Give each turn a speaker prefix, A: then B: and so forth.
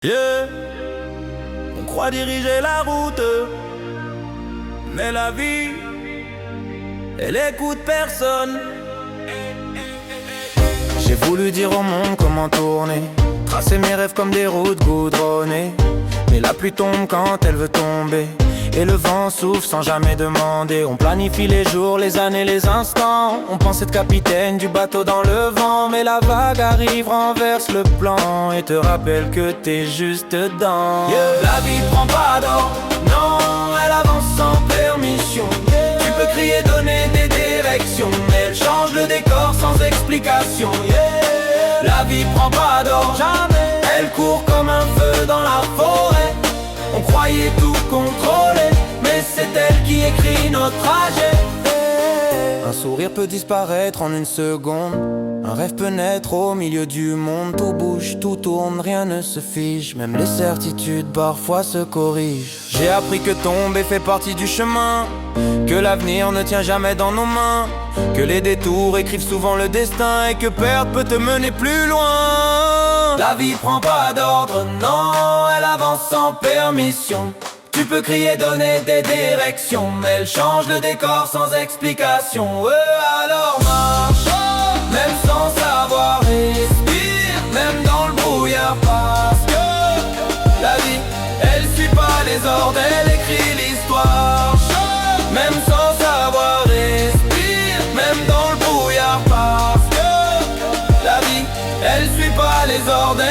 A: Yeah. On croit diriger la route, mais la vie, elle écoute personne. J'ai voulu dire au monde comment tourner, tracer mes rêves comme des routes goudronnées. Mais la pluie tombe quand elle veut tomber, et le vent souffle sans jamais demander. On planifie les jours, les années, les instants. On pense être capitaine du bateau dans le vent, mais la vague arrive, renverse le plan et te rappelle que t'es juste dedans. La vie prend pas d'ordre, non, elle avance sans permission. Tu peux crier, donner des directions, mais elle change le décor sans explication. La vie prend pas d'ordre, jamais. Elle court comme un feu dans la forêt. On croyait tout contrôler, mais c'est elle qui écrit notre trajet. Un sourire peut disparaître en une seconde, un rêve peut naître au milieu du monde. Tout bouge, tout tourne, rien ne se fige, même les certitudes parfois se corrigent. J'ai appris que tomber fait partie du chemin, que l'avenir ne tient jamais dans nos mains, que les détours écrivent souvent le destin, et que perdre peut te mener plus loin. La vie prend pas d'ordre, non, elle avance sans permission. Tu peux crier, donner des directions, mais elle change le décor sans explication. Alors marche, même sans savoir, respire, même dans le brouillard, parce que la vie, elle suit pas les ordres, elle écrit l'histoire. Même sans savoir, respire, même dans le brouillard, parce que la vie, elle suit pas les ordres.